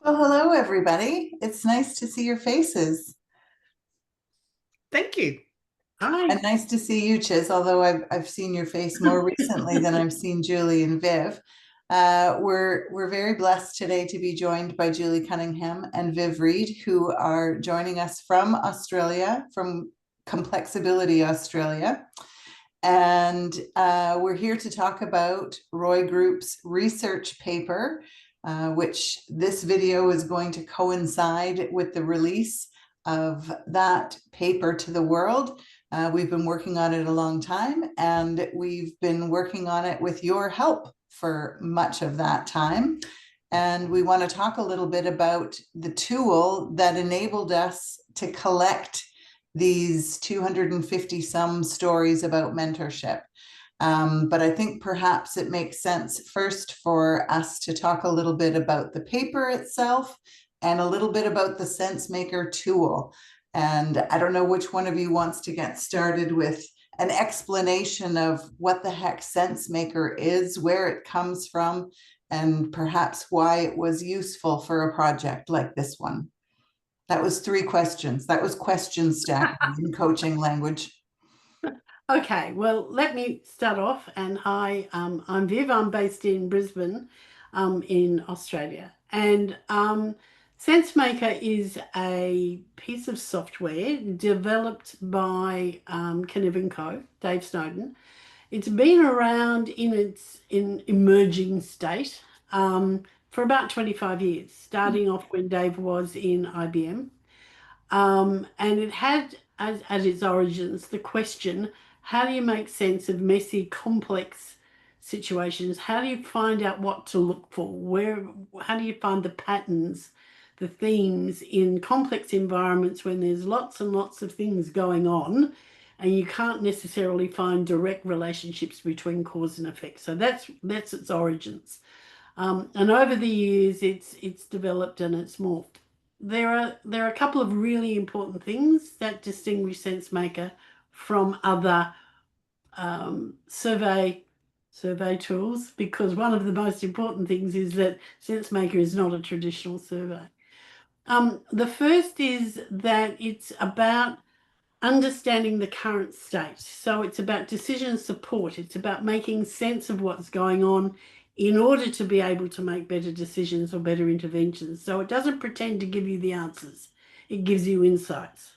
Well, hello, everybody. It's nice to see your faces. Thank you. Hi. And nice to see you, Chiz, although I've seen your face more recently than I've seen Julie and Viv. We're very blessed today to be joined by Julie Cunningham and Viv Reed, who are joining us from Australia, from Complexability Australia. And we're here to talk about Roy Group's research paper, which this video is going to coincide with the release of that paper to the world. We've been working on it a long time, and we've been working on it with your help for much of that time. And we want to talk a little bit about the tool that enabled us to collect these 250 some stories about mentorship. But I think perhaps it makes sense first for us to talk a little bit about the paper itself and a little bit about the Sensemaker tool. And I don't know which one of you wants to get started with an explanation of what the heck Sensemaker is, where it comes from, and perhaps why it was useful for a project like this one. That was three questions. That was question stacking in coaching language. Okay, well, let me start off. And hi, I'm Viv. I'm based in Brisbane, in Australia. And SenseMaker is a piece of software developed by Knibb & Co, Dave Snowden. It's been around in its emerging state for about 25 years, starting off when Dave was in IBM. And it had as its origins the question, how do you make sense of messy, complex situations? How do you find out what to look for? How do you find the patterns, the themes in complex environments when there's lots and lots of things going on and you can't necessarily find direct relationships between cause and effect? So that's its origins. And over the years, it's developed and it's morphed. There are a couple of really important things that distinguish SenseMaker from other survey tools, because one of the most important things is that SenseMaker is not a traditional survey. The first is that it's about understanding the current state. So it's about decision support. It's about making sense of what's going on in order to be able to make better decisions or better interventions. So it doesn't pretend to give you the answers. It gives you insights.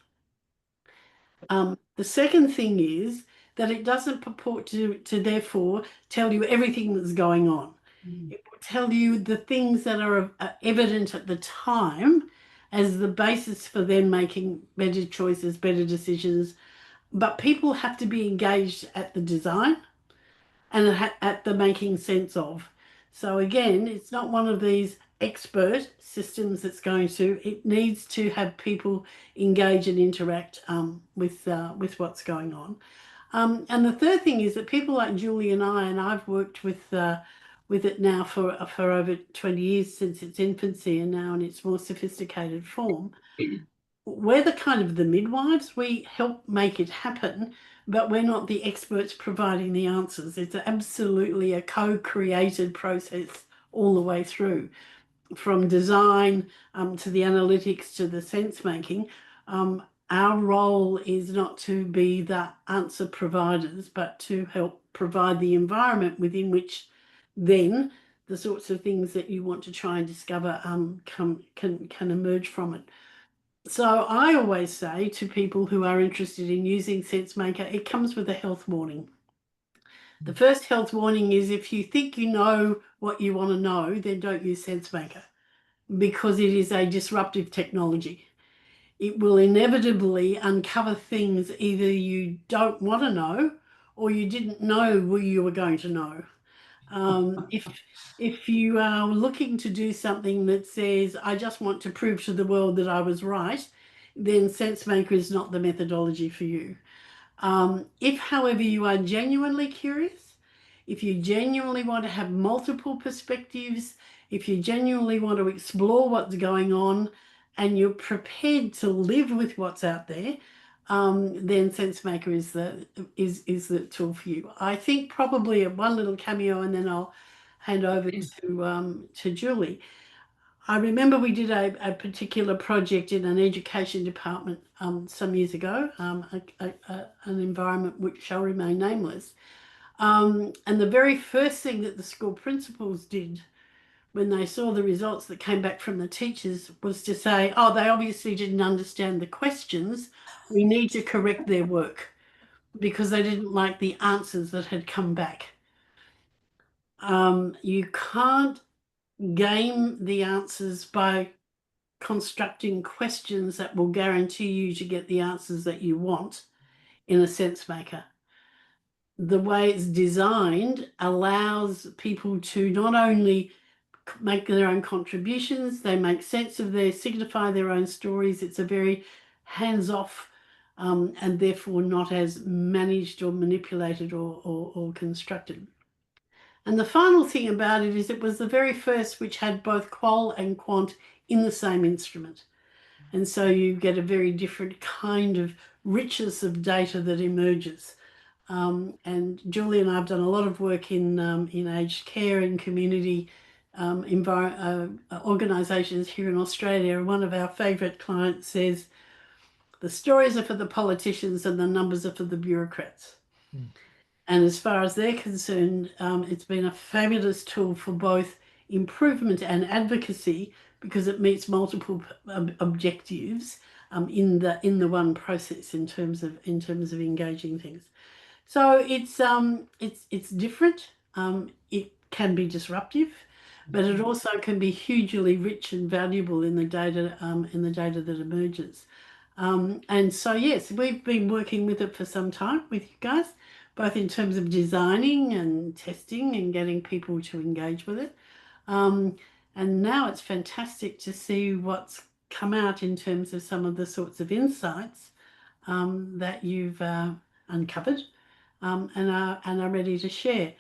The second thing is that it doesn't purport to therefore tell you everything that's going on. It will tell you the things that are evident at the time as the basis for then making better choices, better decisions. But people have to be engaged at the design and at the making sense of. So again, it's not one of these expert systems that's going to, it needs to have people engage and interact with what's going on. And the third thing is that people like Julie and I've worked with it now for over 20 years since its infancy and now in its more sophisticated form. We're the kind of the midwives. We help make it happen, but we're not the experts providing the answers. It's absolutely a co-created process all the way through, from design to the analytics to the sense making. Our role is not to be the answer providers, but to help provide the environment within which then the sorts of things that you want to try and discover can emerge from it. So I always say to people who are interested in using SenseMaker, it comes with a health warning. The first health warning is if you think you know what you want to know, then don't use SenseMaker, because it is a disruptive technology. It will inevitably uncover things either you don't want to know or you didn't know you were going to know. If you are looking to do something that says, I just want to prove to the world that I was right, then SenseMaker is not the methodology for you. If, however, you are genuinely curious, if you genuinely want to have multiple perspectives, if you genuinely want to explore what's going on and you're prepared to live with what's out there, then SenseMaker is the tool for you. I think probably one little cameo, and then I'll hand over to Julie. I remember we did a particular project in an education department some years ago, an environment which shall remain nameless. And the very first thing that the school principals did when they saw the results that came back from the teachers was to say, oh, they obviously didn't understand the questions. We need to correct their work because they didn't like the answers that had come back. You can't game the answers by constructing questions that will guarantee you to get the answers that you want in a sense maker. The way it's designed allows people to not only make their own contributions, they make sense of their, signify their own stories. It's a very hands-off and therefore not as managed or manipulated or constructed. And the final thing about it is it was the very first which had both qual and quant in the same instrument. And so you get a very different kind of richness of data that emerges. And Julie and I have done a lot of work in aged care and community organisations here in Australia. And one of our favourite clients says, the stories are for the politicians and the numbers are for the bureaucrats. Mm. And as far as they're concerned, it's been a fabulous tool for both improvement and advocacy because it meets multiple objectives in the one process in terms of engaging things. So it's different. It can be disruptive, but it also can be hugely rich and valuable in the data that emerges. And so yes, we've been working with it for some time with you guys, both in terms of designing and testing and getting people to engage with it. And now it's fantastic to see what's come out in terms of some of the sorts of insights that you've uncovered and are ready to share.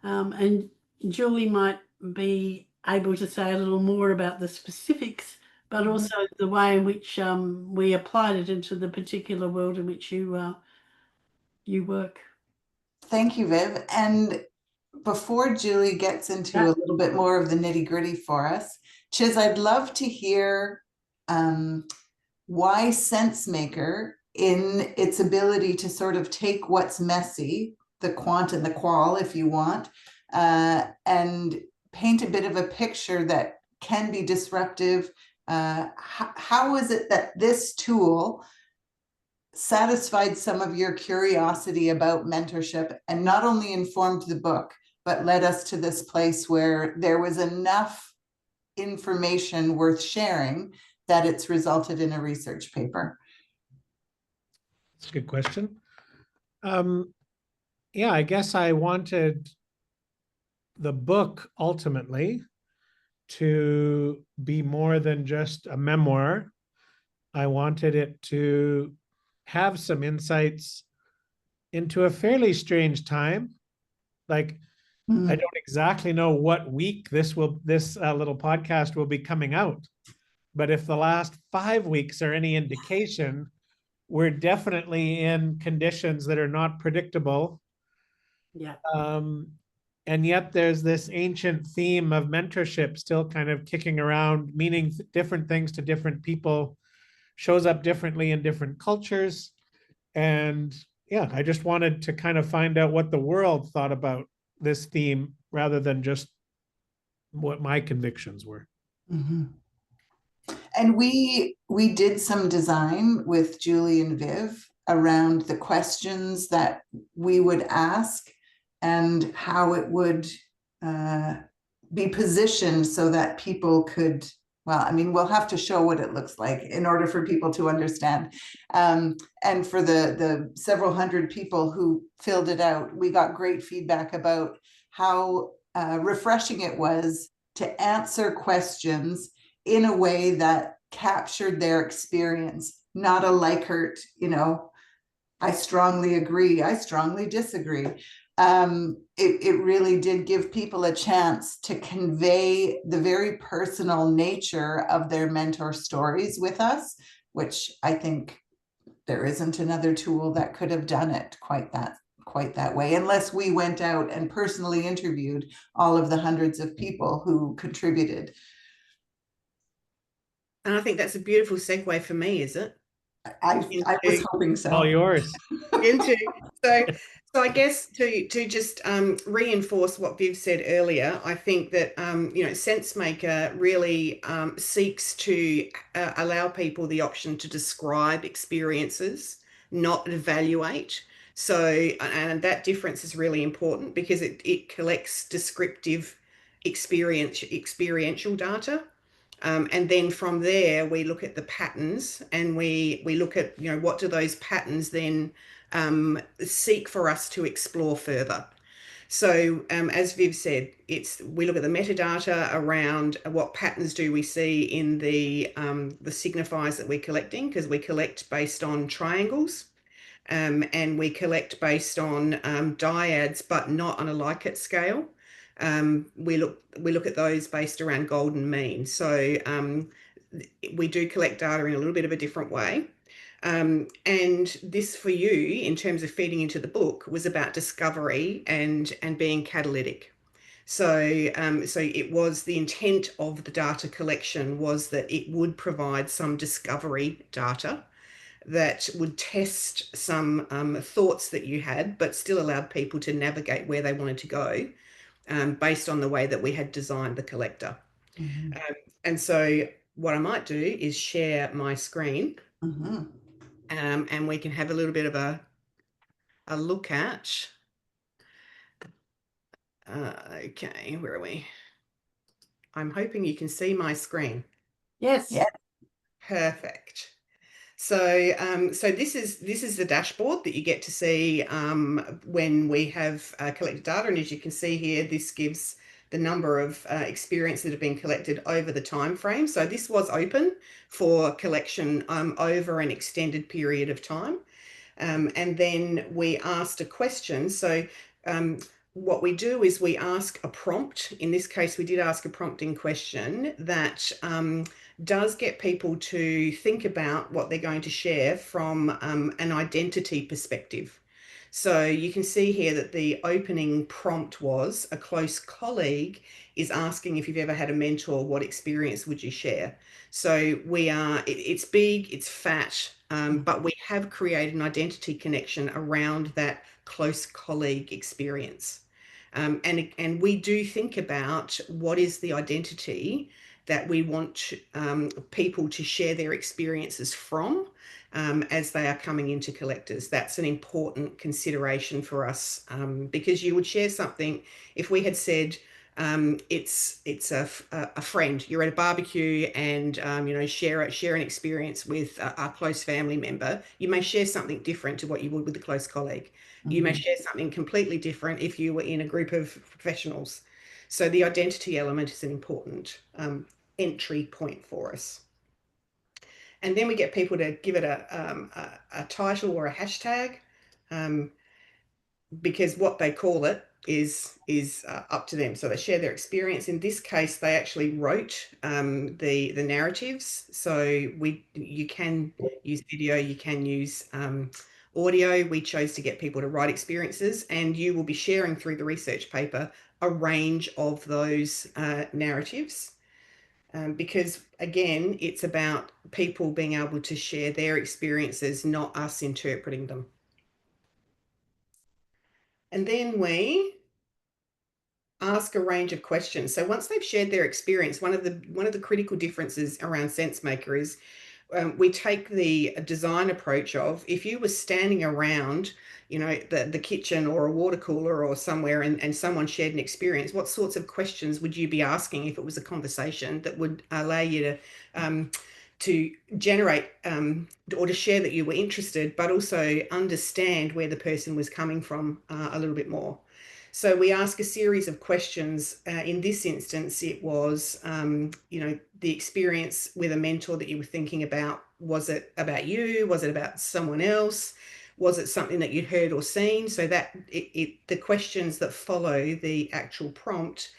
And Julie might be able to say a little more about the specifics, but also the way in which we applied it into the particular world in which you work. Thank you, Viv. And before Julie gets into a little bit more of the nitty-gritty for us, Chiz, I'd love to hear why Sensemaker, in its ability to sort of take what's messy, the quant and the qual, if you want, and paint a bit of a picture that can be disruptive. How is it that this tool satisfied some of your curiosity about mentorship and not only informed the book, but led us to this place where there was enough information worth sharing that it's resulted in a research paper? That's a good question. Yeah, I guess I wanted the book ultimately to be more than just a memoir. I wanted it to have some insights into a fairly strange time. Like, I don't exactly know what week this little podcast will be coming out, but if the last 5 weeks are any indication, we're definitely in conditions that are not predictable. Yeah. And yet there's this ancient theme of mentorship still kind of kicking around, meaning different things to different people, shows up differently in different cultures. And yeah, I just wanted to kind of find out what the world thought about this theme rather than just what my convictions were. Mm-hmm. And we did some design with Julie and Viv around the questions that we would ask and how it would be positioned so that people could, well, I mean, we'll have to show what it looks like in order for people to understand. And for the several hundred people who filled it out, we got great feedback about how refreshing it was to answer questions in a way that captured their experience, not a Likert, I strongly agree, I strongly disagree. It really did give people a chance to convey the very personal nature of their mentor stories with us, which I think there isn't another tool that could have done it quite that way, unless we went out and personally interviewed all of the hundreds of people who contributed. And I think that's a beautiful segue for me, is it? I was Into hoping All so. yours. into so so I guess to just reinforce what Viv said earlier, I think that Sensemaker really seeks to allow people the option to describe experiences, not evaluate. So, and that difference is really important because it collects descriptive experiential data. And then from there, we look at the patterns and we look at, what do those patterns then seek for us to explore further. So, as Viv said, we look at the metadata around what patterns do we see in the signifiers that we're collecting, because we collect based on triangles. And we collect based on dyads, but not on a Likert scale. We look at those based around golden mean. So we do collect data in a little bit of a different way. And this for you, in terms of feeding into the book, was about discovery and being catalytic. So it was the intent of the data collection was that it would provide some discovery data that would test some thoughts that you had, but still allowed people to navigate where they wanted to go based on the way that we had designed the collector. Mhm. And so what I might do is share my screen Mhm. and we can have a little bit of a look at, okay, where are we? I'm hoping you can see my screen. Yes. Yeah. Perfect. So this is the dashboard that you get to see when we have collected data, and as you can see here, this gives the number of experiences that have been collected over the time frame. So this was open for collection over an extended period of time. And then we asked a question. So what we do is we ask a prompt. In this case, we did ask a prompting question that does get people to think about what they're going to share from an identity perspective. So you can see here that the opening prompt was a close colleague is asking if you've ever had a mentor, what experience would you share? So it's big, it's fat, but we have created an identity connection around that close colleague experience. And we do think about what is the identity that we want people to share their experiences from as they are coming into collectors. That's an important consideration for us because you would share something if we had said, it's a friend. You're at a barbecue and share an experience with a close family member. You may share something different to what you would with a close colleague. You may Mhm. share something completely different if you were in a group of professionals. So the identity element is an important entry point for us. And then we get people to give it a title or a hashtag. Because what they call it is up to them. So they share their experience. In this case, they actually wrote the narratives. So you can use video, you can use audio. We chose to get people to write experiences, and you will be sharing through the research paper a range of those narratives. Because again, it's about people being able to share their experiences, not us interpreting them. And then we ask a range of questions. So once they've shared their experience, one of the critical differences around Sensemaker is we take the design approach of if you were standing around, the kitchen or a water cooler or somewhere and someone shared an experience, what sorts of questions would you be asking if it was a conversation that would allow you to generate or to share that you were interested, but also understand where the person was coming from a little bit more. So we ask a series of questions. In this instance, it was, the experience with a mentor that you were thinking about. Was it about you? Was it about someone else? Was it something that you'd heard or seen? So that the questions that follow the actual prompt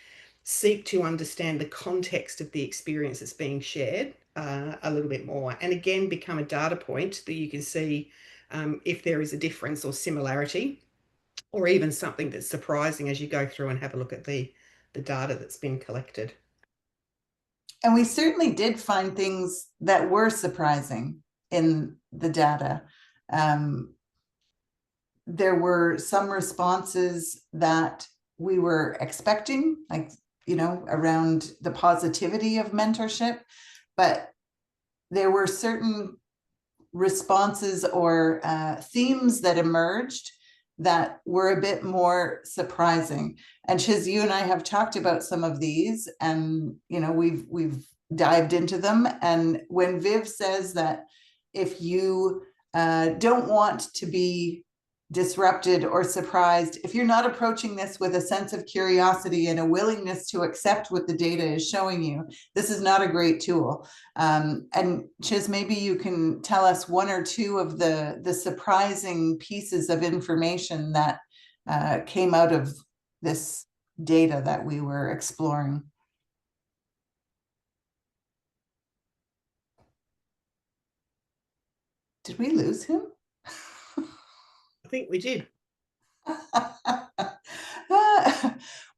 seek to understand the context of the experience that's being shared a little bit more. And again, become a data point that you can see if there is a difference or similarity, or even something that's surprising as you go through and have a look at the data that's been collected. And we certainly did find things that were surprising in the data. There were some responses that we were expecting, like, around the positivity of mentorship, but there were certain responses or themes that emerged that were a bit more surprising. And Chiz, you and I have talked about some of these, and we've dived into them. And when Viv says that if you don't want to be disrupted or surprised, if you're not approaching this with a sense of curiosity and a willingness to accept what the data is showing you, this is not a great tool. And Chiz, maybe you can tell us one or two of the surprising pieces of information that came out of this data that we were exploring. Did we lose him? I think we did.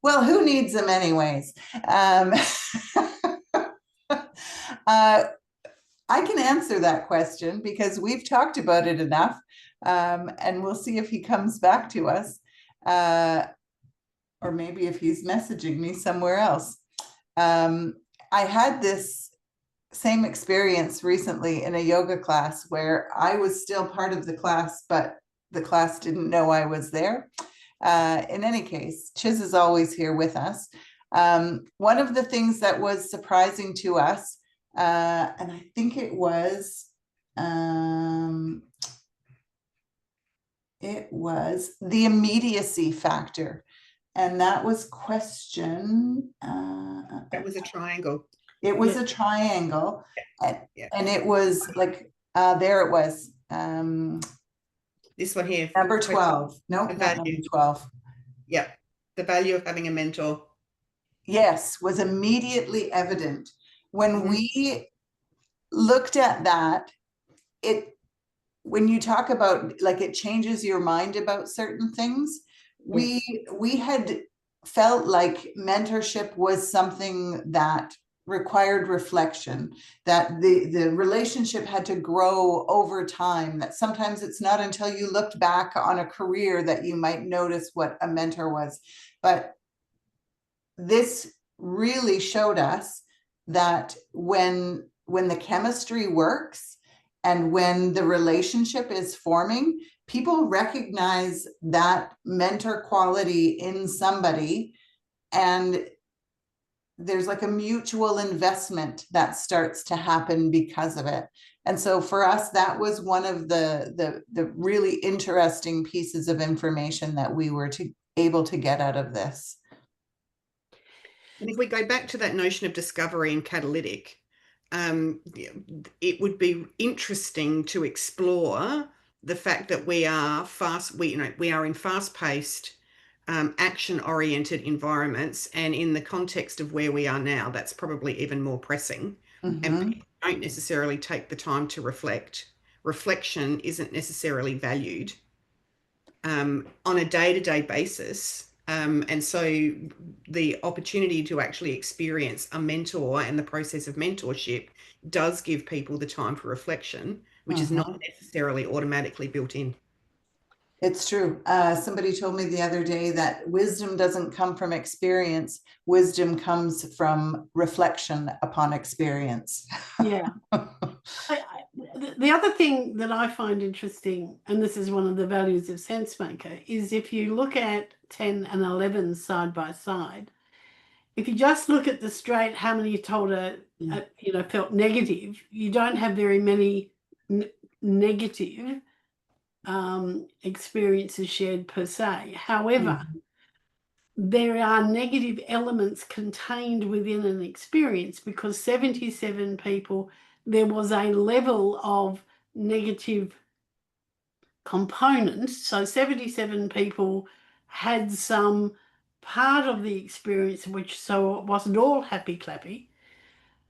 Well, who needs them anyways? I can answer that question because we've talked about it enough, and we'll see if he comes back to us, or maybe if he's messaging me somewhere else. I had this same experience recently in a yoga class where I was still part of the class, but the class didn't know I was there. In any case, Chiz is always here with us. One of the things that was surprising to us, and I think it was the immediacy factor. And that was question. That was a triangle. It was a triangle. And it was like, there it was. This one here. Number 12. No, The not number value. 12. Yep. The value of having a mentor. Yes, was immediately evident. When we looked at that, when you talk about, like, it changes your mind about certain things, we had felt like mentorship was something that required reflection, that the relationship had to grow over time, that sometimes it's not until you looked back on a career that you might notice what a mentor was. But this really showed us that when the chemistry works and when the relationship is forming, people recognize that mentor quality in somebody, and there's like a mutual investment that starts to happen because of it. And so for us, that was one of the really interesting pieces of information that we were able to get out of this. And if we go back to that notion of discovery and catalytic, it would be interesting to explore the fact that we are in fast-paced, action-oriented environments, and in the context of where we are now, that's probably even more pressing. And people don't necessarily take the time to reflect. Reflection isn't necessarily valued on a day-to-day basis. And so the opportunity to actually experience a mentor and the process of mentorship does give people the time for reflection, which is not necessarily automatically built in. It's true. Somebody told me the other day that wisdom doesn't come from experience. Wisdom comes from reflection upon experience. Yeah. The other thing that I find interesting, and this is one of the values of Sensemaker, is if you look at 10 and 11 side by side, if you just look at the straight, how many told felt negative, you don't have very many negative experiences shared per se. However, there are negative elements contained within an experience, because 77 people, there was a level of negative component. So 77 people had some part of the experience so it wasn't all happy clappy.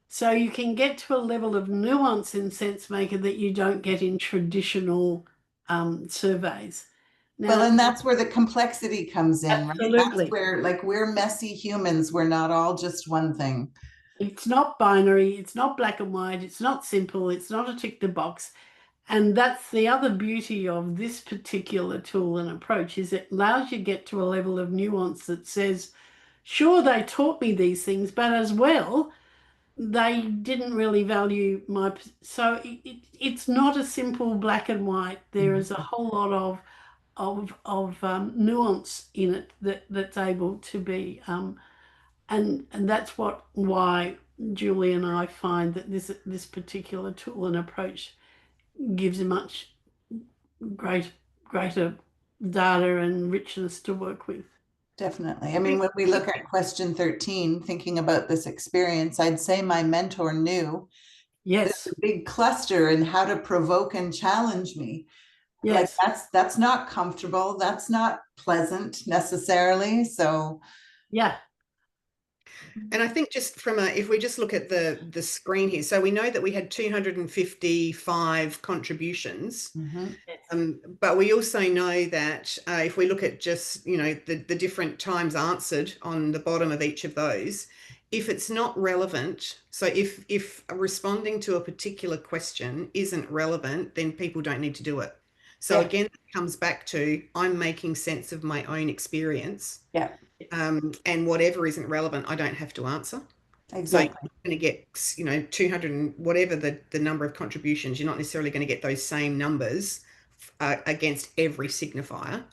So you can get to a level of nuance in Sensemaker that you don't get in traditional surveys. Now, well, and that's where the complexity comes in, absolutely. Right? That's where, like, we're messy humans. We're not all just one thing. It's not binary, it's not black and white, it's not simple, it's not a tick the box. And that's the other beauty of this particular tool and approach, is it allows you to get to a level of nuance that says, sure, they taught me these things, but as well, they didn't really value my. So it's not a simple black and white. There is a whole lot of nuance in it that's able to be, and that's why Julie and I find that this particular tool and approach gives a much greater data and richness to work with. Definitely. I mean, when we look at question 13, thinking about this experience, I'd say my mentor knew Yes. there's a big cluster in how to provoke and challenge me. Like Yes. that's not comfortable. That's not pleasant necessarily. So Yeah. And I think just from if we just look at the screen here, so we know that we had 255 contributions. But we also know that if we look at just, the different times answered on the bottom of each of those, if it's not relevant, so if responding to a particular question isn't relevant, then people don't need to do it. So Yeah. again, it comes back to I'm making sense of my own experience. Yeah. And whatever isn't relevant, I don't have to answer. Exactly. So you're going to get, 200 and whatever the number of contributions, you're not necessarily going to get those same numbers against every signifier,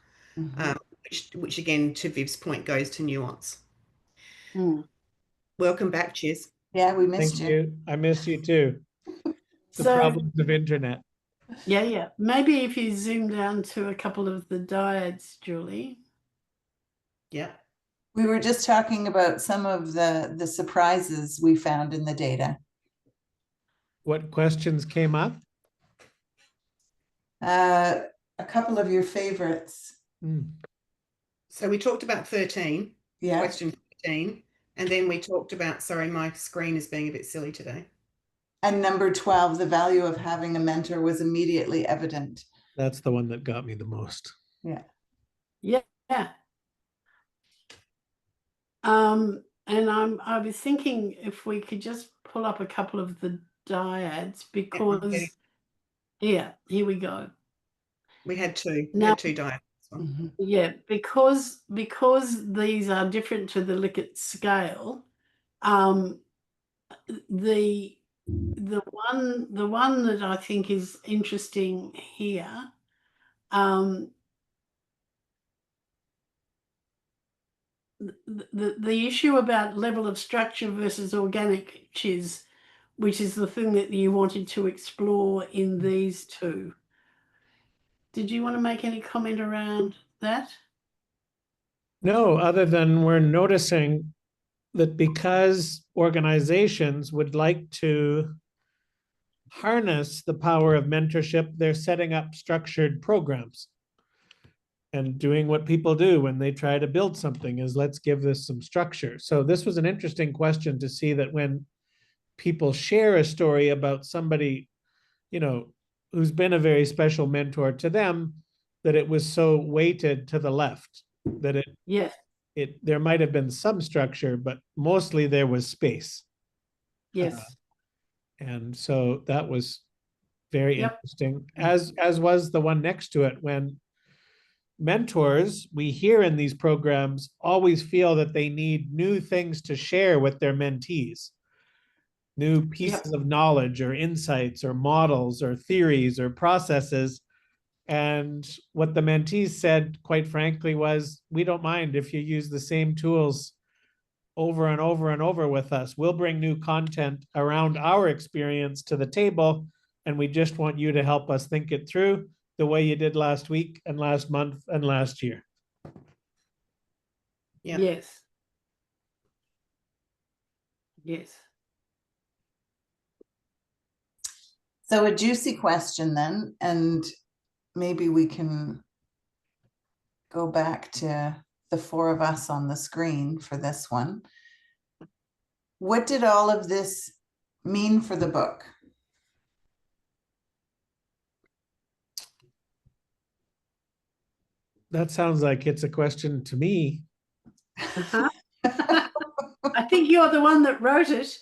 which again, to Viv's point, goes to nuance. Welcome back, Cheers. Yeah, we missed Thank you. you. I miss you too. The So problems of internet. yeah. Maybe if you zoom down to a couple of the dyads, Julie. Yeah. We were just talking about some of the surprises we found in the data. What questions came up? A couple of your favorites. So we talked about 13, Yeah. question 13, and then we talked about, sorry, my screen is being a bit silly today. And number 12, the value of having a mentor was immediately evident. That's the one that got me the most. Yeah. Yeah. And I was thinking if we could just pull up a couple of the dyads, because here we go. We had two. We Now, had two dyads. yeah, because these are different to the Likert scale. The one that I think is interesting here, the issue about level of structure versus organic, which is the thing that you wanted to explore in these two. Did you want to make any comment around that? No, other than we're noticing that because organizations would like to harness the power of mentorship, they're setting up structured programs and doing what people do when they try to build something is let's give this some structure. So this was an interesting question to see that when people share a story about somebody, who's been a very special mentor to them, that it was so weighted to the left, that there might have been some structure, but mostly there was space. Yes. And so that was very interesting, as was the one next to it, when mentors, we hear in these programs, always feel that they need new things to share with their mentees, new pieces of knowledge or insights or models or theories or processes. And what the mentees said, quite frankly, was, we don't mind if you use the same tools over and over and over with us. We'll bring new content around our experience to the table, and we just want you to help us think it through the way you did last week and last month and last year. Yeah. Yes. So a juicy question then, and maybe we can go back to the four of us on the screen for this one. What did all of this mean for the book? That sounds like it's a question to me. I think you're the one that wrote it.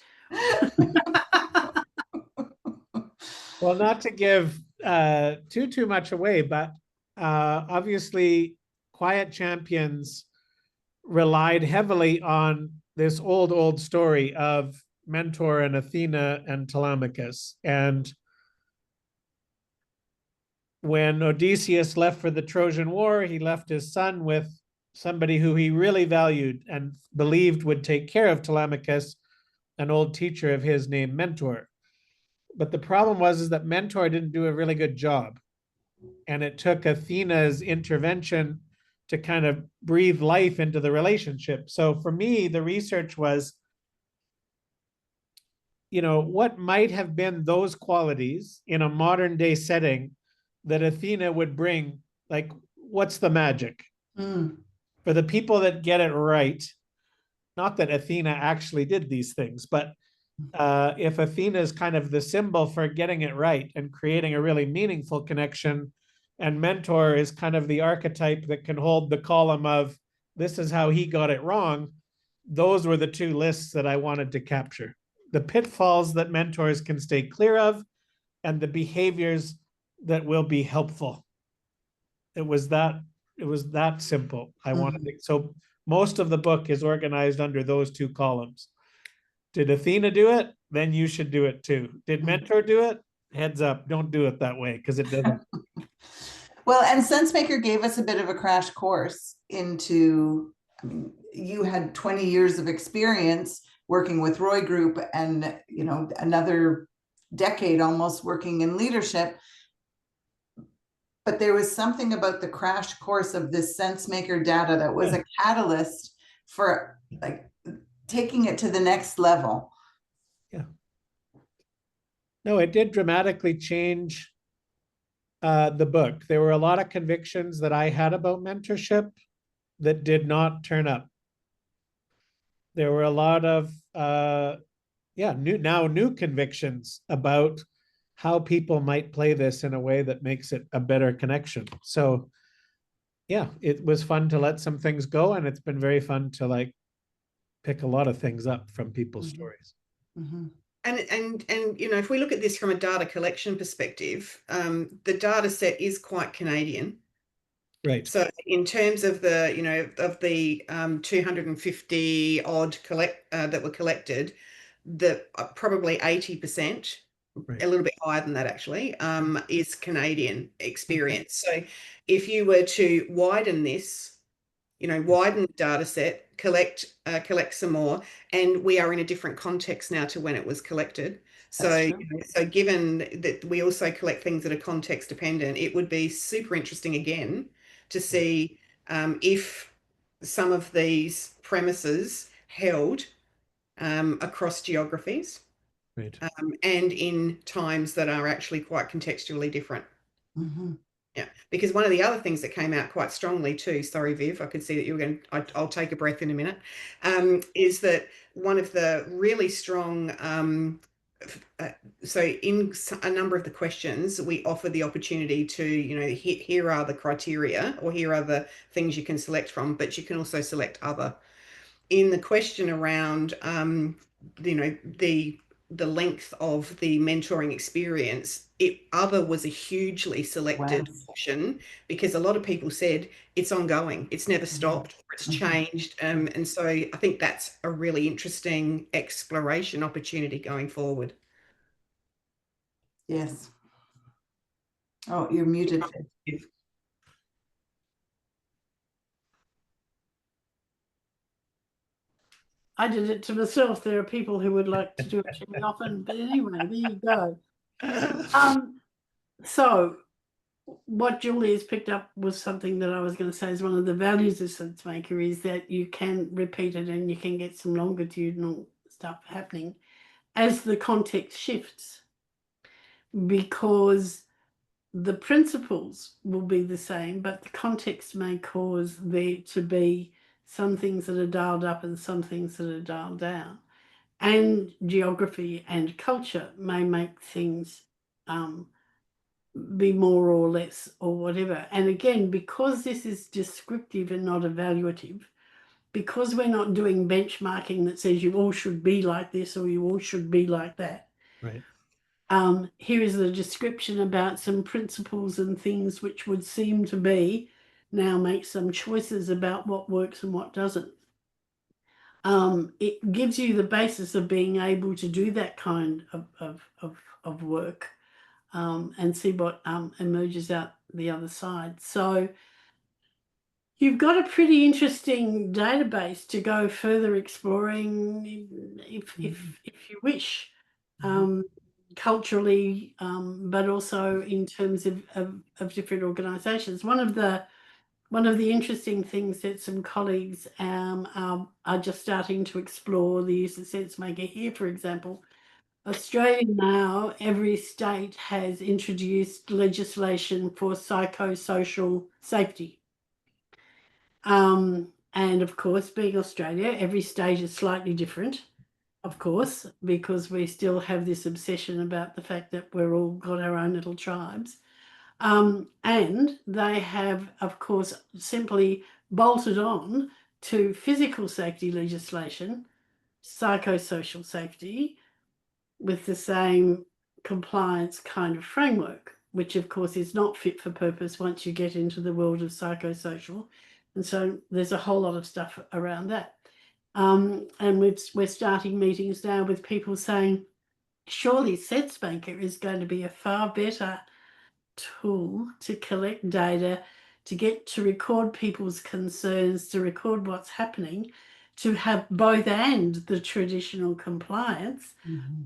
Well, not to give too much away, but obviously, Quiet Champions relied heavily on this old story of Mentor and Athena and Telemachus. And when Odysseus left for the Trojan War, he left his son with somebody who he really valued and believed would take care of Telemachus, an old teacher of his named Mentor. But the problem was is that Mentor didn't do a really good job. And it took Athena's intervention to kind of breathe life into the relationship. So for me, the research was, what might have been those qualities in a modern day setting that Athena would bring? Like, what's the magic? For the people that get it right, not that Athena actually did these things, but if Athena is kind of the symbol for getting it right and creating a really meaningful connection, and Mentor is kind of the archetype that can hold the column of this is how he got it wrong, those were the two lists that I wanted to capture. The pitfalls that mentors can stay clear of, and the behaviors that will be helpful. It was that simple. I wanted it. So most of the book is organized under those two columns. Did Athena do it? Then you should do it too. Did Mentor do it? Heads up, don't do it that way because it doesn't. Well, and Sensemaker gave us a bit of a crash course into, I mean, you had 20 years of experience working with Roy Group and, another decade almost working in leadership. But there was something about the crash course of this Sensemaker data that was a catalyst for like taking it to the next level. Yeah. No, it did dramatically change the book. There were a lot of convictions that I had about mentorship that did not turn up. There were a lot of new convictions about how people might play this in a way that makes it a better connection. So yeah, it was fun to let some things go, and it's been very fun to pick a lot of things up from people's stories. And if we look at this from a data collection perspective, the data set is quite Canadian. Right. So in terms of the 250 odd that were collected, probably 80%, Right. a little bit higher than that actually, is Canadian experience. So if you were to widen this, widen the data set, collect some more, and we are in a different context now to when it was collected. So, so given that we also collect things that are context dependent, it would be super interesting again to see if some of these premises held across geographies, Right. and in times that are actually quite contextually different. Yeah, because one of the other things that came out quite strongly too, sorry, Viv, I could see that you were going to, I'll take a breath in a minute, is one of the really strong, so in a number of the questions, we offer the opportunity to, here are the criteria, or here are the things you can select from, but you can also select other. In the question around, the length of the mentoring experience, other was a hugely selected option, because a lot of people said it's ongoing, it's never stopped, or it's changed. And so I think that's a really interesting exploration opportunity going forward. Yes. Oh, you're muted. I did it to myself. There are people who would like to do it to me often, but anyway, there you go. So what Julie has picked up was something that I was going to say is one of the values of Sensemaker, is that you can repeat it and you can get some longitudinal stuff happening as the context shifts, because the principles will be the same, but the context may cause there to be some things that are dialed up and some things that are dialed down. And geography and culture may make things be more or less or whatever. And again, because this is descriptive and not evaluative, because we're not doing benchmarking that says you all should be like this or you all should be like that. Right. Here is a description about some principles and things which would seem to be now make some choices about what works and what doesn't. It gives you the basis of being able to do that kind of work and see what emerges out the other side. So you've got a pretty interesting database to go further exploring if you wish, culturally, but also in terms of different organisations. One of the interesting things that some colleagues are just starting to explore the use of Sensemaker here, for example. Australia now, every state has introduced legislation for psychosocial safety. And of course, being Australia, every state is slightly different, of course, because we still have this obsession about the fact that we're all got our own little tribes. And they have, of course, simply bolted on to physical safety legislation, psychosocial safety, with the same compliance kind of framework, which of course is not fit for purpose once you get into the world of psychosocial. And so there's a whole lot of stuff around that. And we're starting meetings now with people saying, surely Sensemaker is going to be a far better tool to collect data, to get to record people's concerns, to record what's happening, to have both and the traditional compliance,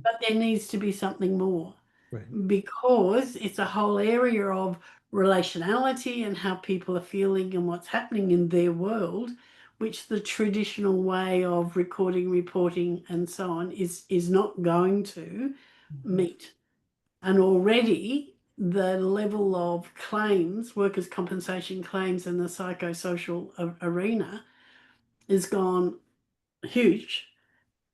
but there needs to be something more. Right. Because it's a whole area of relationality and how people are feeling and what's happening in their world, which the traditional way of recording, reporting, and so on is not going to meet. And already the level of claims, workers' compensation claims in the psychosocial arena is gone huge.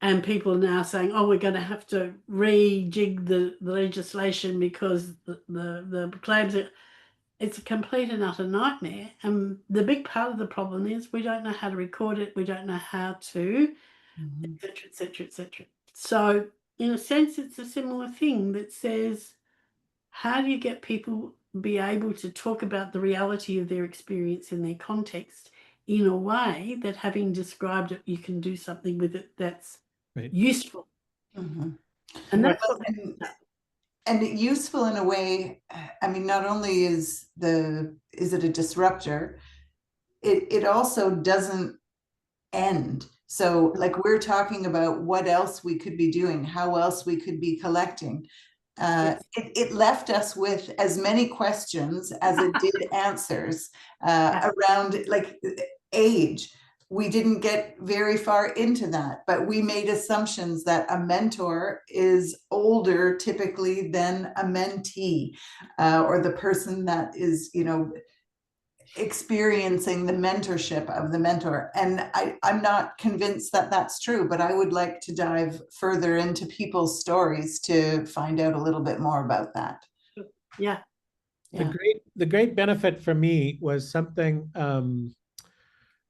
And people are now saying, oh, we're going to have to rejig the legislation because the claims, it's a complete and utter nightmare. And the big part of the problem is we don't know how to record it. We don't know how to, et cetera, et cetera, et cetera. So in a sense, it's a similar thing that says, how do you get people be able to talk about the reality of their experience in their context in a way that, having described it, you can do something with it that's Right. useful. And that's what and useful in a way. I mean, not only is it a disruptor, it also doesn't end. So like we're talking about what else we could be doing, how else we could be collecting. Yes. It left us with as many questions as it did answers around like age. We didn't get very far into that, but we made assumptions that a mentor is older typically than a mentee, or the person that is, experiencing the mentorship of the mentor. And I'm not convinced that that's true, but I would like to dive further into people's stories to find out a little bit more about that. Yeah. The great benefit for me was something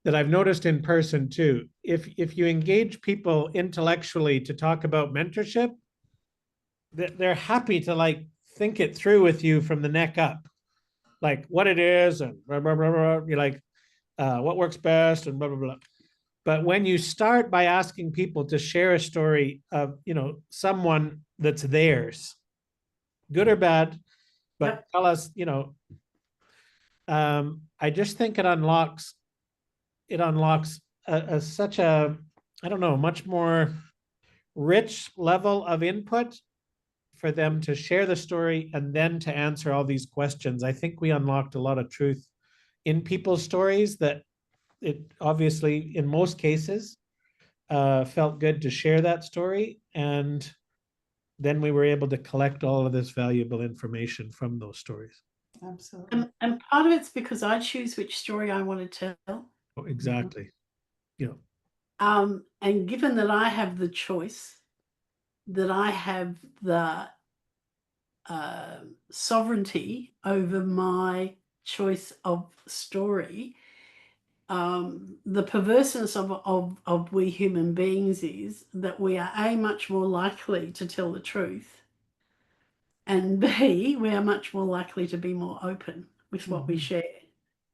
that I've noticed in person too. If you engage people intellectually to talk about mentorship, they're happy to like think it through with you from the neck up, like what it is and blah, blah, blah, blah. You're like, what works best and blah, blah, blah. But when you start by asking people to share a story of, someone that's theirs, good or bad, but tell us, I just think it unlocks such a, I don't know, much more rich level of input for them to share the story and then to answer all these questions. I think we unlocked a lot of truth in people's stories that it obviously, in most cases, felt good to share that story. And then we were able to collect all of this valuable information from those stories. Absolutely. And part of it's because I choose which story I want to tell. Oh, exactly. And given that I have the choice, that I have the sovereignty over my choice of story, the perverseness of we human beings is that we are A, much more likely to tell the truth, and B, we are much more likely to be more open with what we share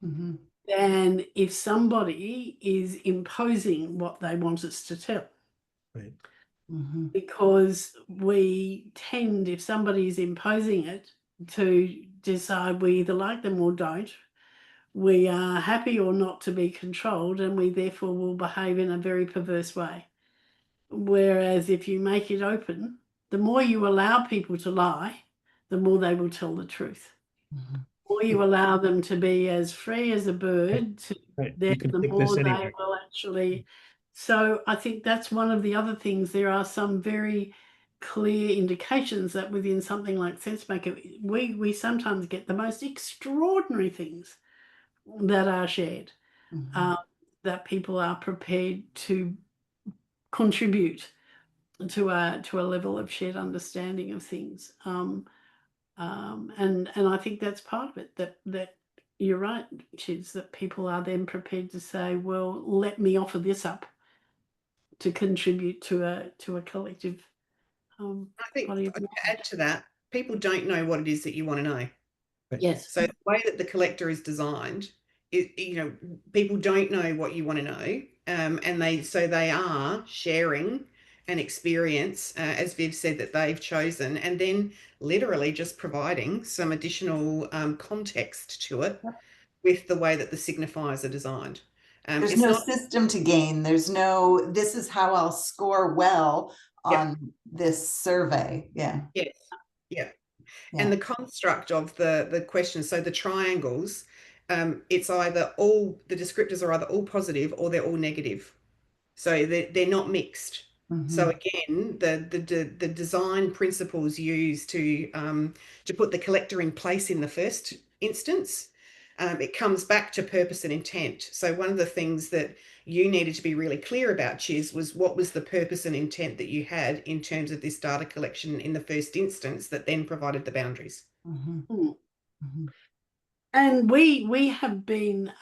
than if somebody is imposing what they want us to tell. Right. Because we tend, if somebody is imposing it, to decide we either like them or don't. We are happy or not to be controlled, and we therefore will behave in a very perverse way. Whereas if you make it open, the more you allow people to lie, the more they will tell the truth. The more you allow them to be as free as a bird, Right. then You can the take more this they anywhere. will actually. So I think that's one of the other things. There are some very clear indications that within something like Sensemaker, we sometimes get the most extraordinary things that are shared, that people are prepared to contribute to a level of shared understanding of things. And I think that's part of it, that you're right, Chiz, that people are then prepared to say, well, let me offer this up to contribute to a collective I think body of to knowledge. add to that, people don't know what it is that you want to know. Yes. So the way that the collector is designed, people don't know what you want to know, and they are sharing an experience, as Viv said, that they've chosen, and then literally just providing some additional context to it with the way that the signifiers are designed. There's It's no not. system to gain. There's no, this is how I'll score well Yep. on this survey. Yeah. Yes. Yeah. Yeah. And the construct of the question, so the triangles, it's either all, the descriptors are either all positive or they're all negative. So they're not mixed. So again, the design principles used to put the collector in place in the first instance, it comes back to purpose and intent. So one of the things that you needed to be really clear about, Chiz, was what was the purpose and intent that you had in terms of this data collection in the first instance that then provided the boundaries. And we have been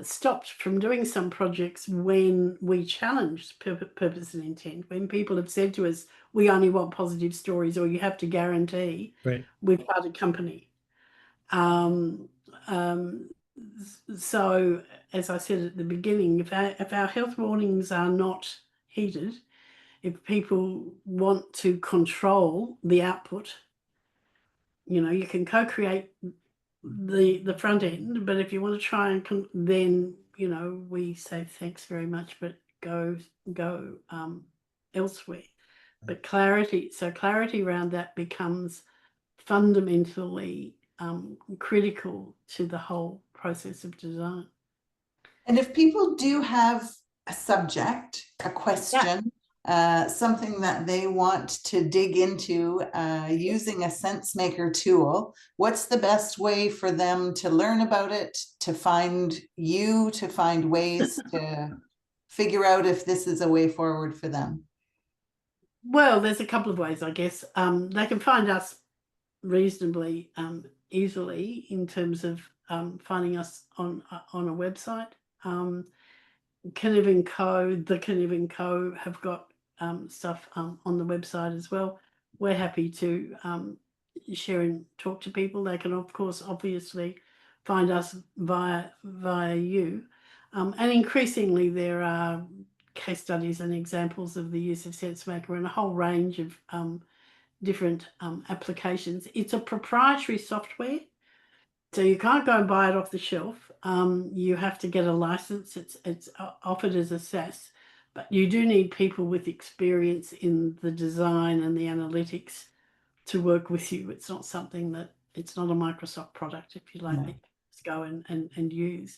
stopped from doing some projects when we challenged purpose and intent, when people have said to us, we only want positive stories, or you have to guarantee we've parted company. So as I said at the beginning, if our health warnings are not heeded, if people want to control the output, you can co-create the front end, but if you want to try and then we say thanks very much, but go elsewhere. But clarity around that becomes fundamentally critical to the whole process of design. And if people do have a subject, a question, something that they want to dig into using a Sensemaker tool, what's the best way for them to learn about it, to find you, to find ways to figure out if this is a way forward for them? Well, there's a couple of ways, I guess. They can find us reasonably easily in terms of finding us on a website. Kniv & Co, the Kniv & Co have got stuff on the website as well. We're happy to share and talk to people. They can, of course, obviously find us via you. And increasingly there are case studies and examples of the use of Sensemaker in a whole range of different applications. It's a proprietary software, so you can't go and buy it off the shelf. You have to get a license. It's offered as a SaaS, but you do need people with experience in the design and the analytics to work with you. It's not something it's not a Microsoft product, if you like, that you just go and use,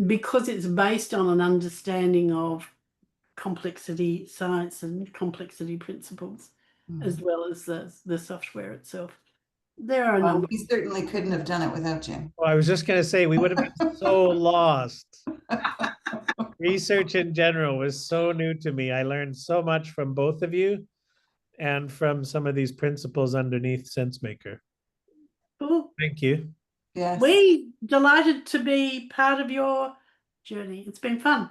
because it's based on an understanding of complexity science and complexity principles, as well as the software itself. There are a number. We certainly couldn't have done it without you. Well, I was just going to say, we would have been so lost. Research in general was so new to me. I learned so much from both of you and from some of these principles underneath Sensemaker. Cool. Thank you. Yes. We delighted to be part of your journey. It's been fun.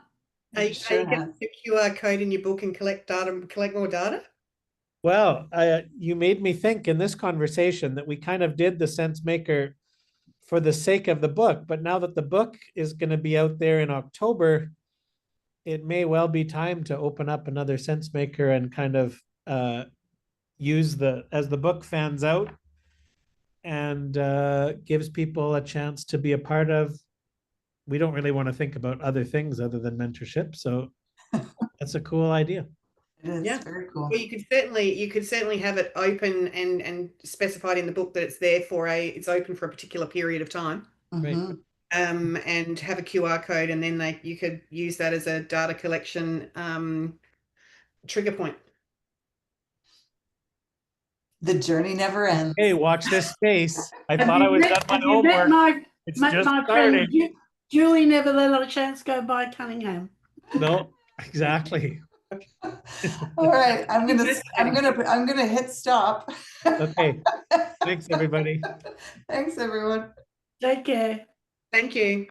Are It you sure going to has. put a QR code in your book and collect data, collect more data? Well, you made me think in this conversation that we kind of did the Sensemaker for the sake of the book, but now that the book is going to be out there in October, it may well be time to open up another Sensemaker and kind of use as the book fans out and gives people a chance to be a part of. We don't really want to think about other things other than mentorship, so that's a cool idea. It is Yeah. very cool. Well, you could certainly have it open and specified in the book that it's there it's open for a particular period of time. Mhm. And have a QR code, and then you could use that as a data collection trigger point. The journey never ends. Hey, watch this space. I Have thought you I was met- done my have you met homework. It's my just friend starting. Julie never let a chance go by Cunningham. No, exactly. All right, I'm gonna hit stop. Okay. Thanks, everybody. Thanks, everyone. Take care. Thank you.